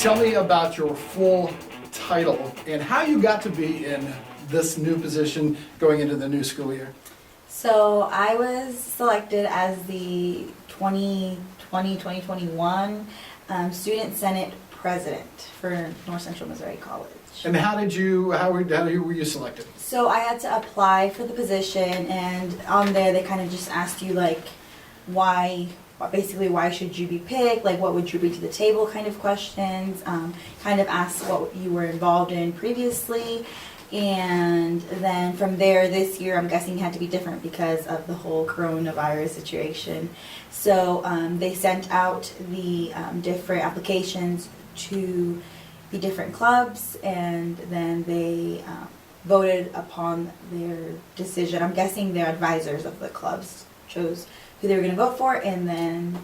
Tell me about your full title and how you got to be in this new position going into the new school year. So I was selected as the 2020-2021 Student Senate President for North Central Missouri College. And how were you selected? So I had to apply for the position, and on there they kind of just asked you like why should you be picked, like what would you bring to the table kind of questions, kind of asked what you were involved in previously. And then from there, this year, I'm guessing had to be different because of the whole coronavirus situation. So they sent out the different applications to the different clubs, and then they voted upon their decision. I'm guessing their advisors of the clubs chose who they were going to vote for, and then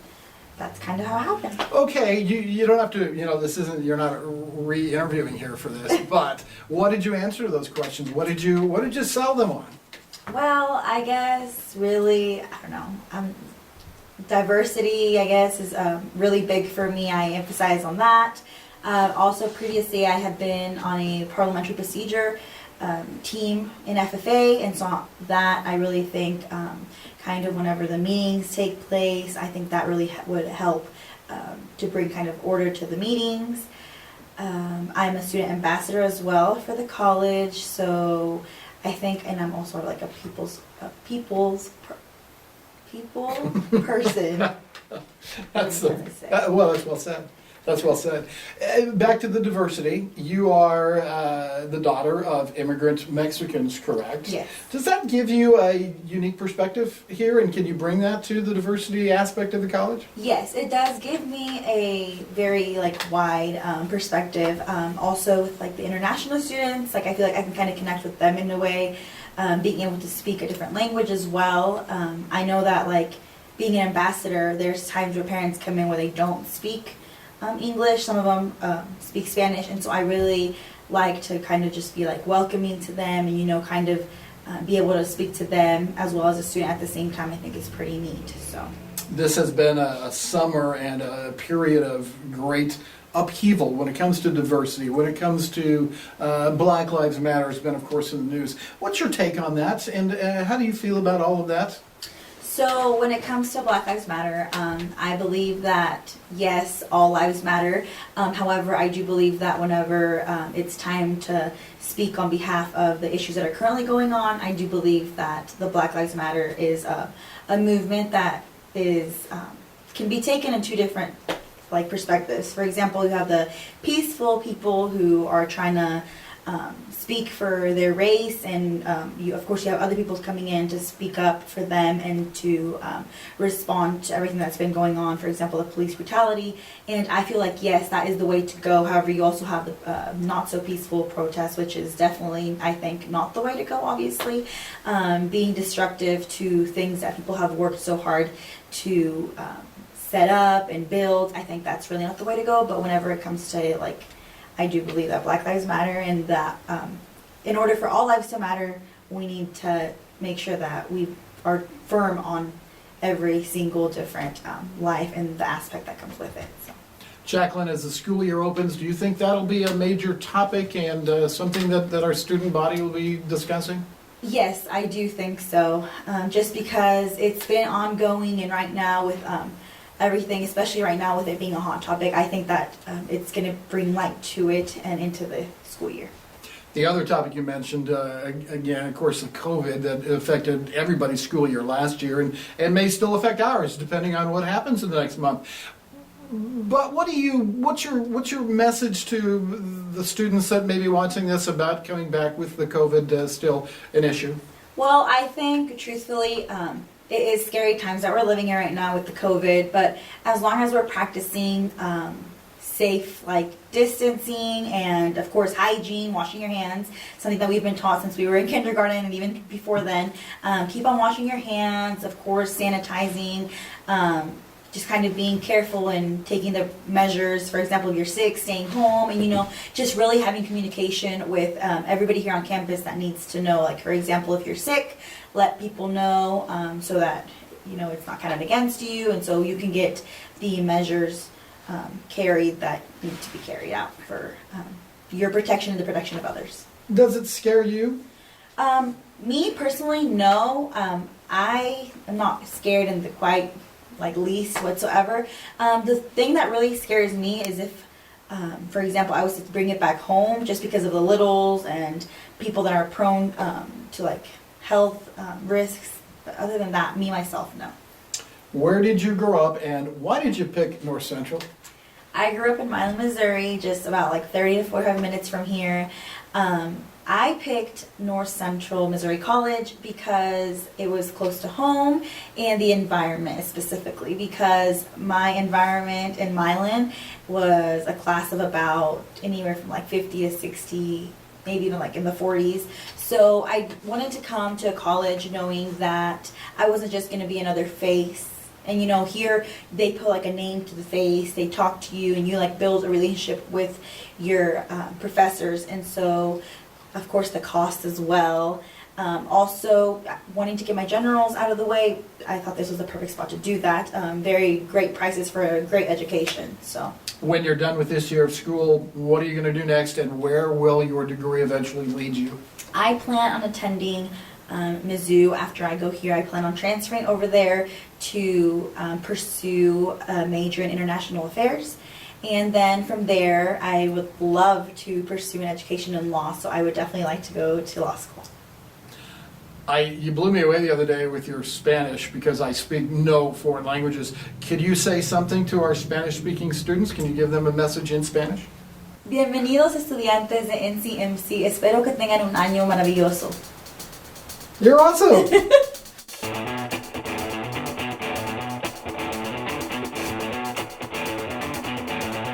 that's kind of how it happened. Okay, you don't have to, this isn't, you're not re-interviewing here for this, but what did you answer to those questions? What did you sell them on? Well, I guess really, I don't know, diversity, I guess, is really big for me. I emphasize on that. Also, previously, I had been on a parliamentary procedure team in FFA, and so that I really think kind of whenever the meetings take place, I think that really would help to bring kind of order to the meetings. I'm a student ambassador as well for the college, so I think, and I'm also like a people person. That's well said. That's well said. Back to the diversity. You are the daughter of immigrant Mexicans, correct? Yes. Does that give you a unique perspective here, and can you bring that to the diversity aspect of the college? Yes, it does give me a very wide perspective. Also with the international students, I feel like I can kind of connect with them in a way, being able to speak a different language as well. I know that being an ambassador, there's times where parents come in where they don't speak English, some of them speak Spanish, and so I really like to kind of just be welcoming to them and kind of be able to speak to them as well as a student at the same time. I think is pretty neat. So this has been a summer and a period of great upheaval when it comes to diversity, when it comes to Black Lives Matter has been, of course, in the news. What's your take on that, and how do you feel about all of that? So when it comes to Black Lives Matter, I believe that, yes, all lives matter. However, I do believe that whenever it's time to speak on behalf of the issues that are currently going on, I do believe that the Black Lives Matter is a movement that is can be taken in two different perspectives. For example, you have the peaceful people who are trying to speak for their race, and of course you have other people coming in to speak up for them and to respond to everything that's been going on, for example the police brutality. And I feel yes, that is the way to go. However, you also have the not so peaceful protests, which is definitely, I think, not the way to go, obviously. Being destructive to things that people have worked so hard to set up and build, I think that's really not the way to go. But whenever it comes to I do believe that Black Lives Matter, and that in order for all lives to matter, we need to make sure that we are firm on every single different life and the aspect that comes with it. So. Jacquelyn, as the school year opens, do you think that'll be a major topic and something that our student body will be discussing? Yes, I do think so. Just because it's been ongoing, and right now with everything, especially right now with it being a hot topic, I think that it's going to bring light to it and into the school year. The other topic you mentioned, again, of course, the COVID that affected everybody's school year last year and may still affect ours, depending on what happens in the next month. But what's your message to the students that may be watching this about coming back with the COVID still an issue? Well, I think, truthfully, it is scary times that we're living in right now with the COVID, but as long as we're practicing safe distancing and of course hygiene, washing your hands, something that we've been taught since we were in kindergarten and even before then, keep on washing your hands, of course sanitizing, just kind of being careful and taking the measures. For example, if you're sick, staying home, and just really having communication with everybody here on campus that needs to know. For example, if you're sick, let people know so that it's not counted against you, and so you can get the measures carried that need to be carried out for your protection and the protection of others. Does it scare you? Me personally, no. I am not scared in the quite least whatsoever. The thing that really scares me is if, for example, I was to bring it back home just because of the littles and people that are prone to health risks. But other than that, me myself, no. Where did you grow up and why did you pick North Central? I grew up in Milan, Missouri, just about 30 to 45 minutes from here. I picked North Central Missouri College because it was close to home and the environment specifically, because my environment in Milan was a class of about anywhere from 50 to 60, maybe even in the 40s. So I wanted to come to a college knowing that I wasn't just going to be another face. And here they put a name to the face, they talk to you, and you build a relationship with your professors. And so, of course, the cost as well. Also, wanting to get my generals out of the way, I thought this was the perfect spot to do that. Very great prices for a great education. So, when you're done with this year of school, what are you going to do next, and where will your degree eventually lead you? I plan on attending Mizzou. After I go here, I plan on transferring over there to pursue a major in international affairs. And then from there, I would love to pursue an education in law, so I would definitely like to go to law school. You blew me away the other day with your Spanish, because I speak no foreign languages. Could you say something to our Spanish-speaking students? Can you give them a message in Spanish? Bienvenidos estudiantes de NCMC. Espero que tengan un año maravilloso. You're awesome.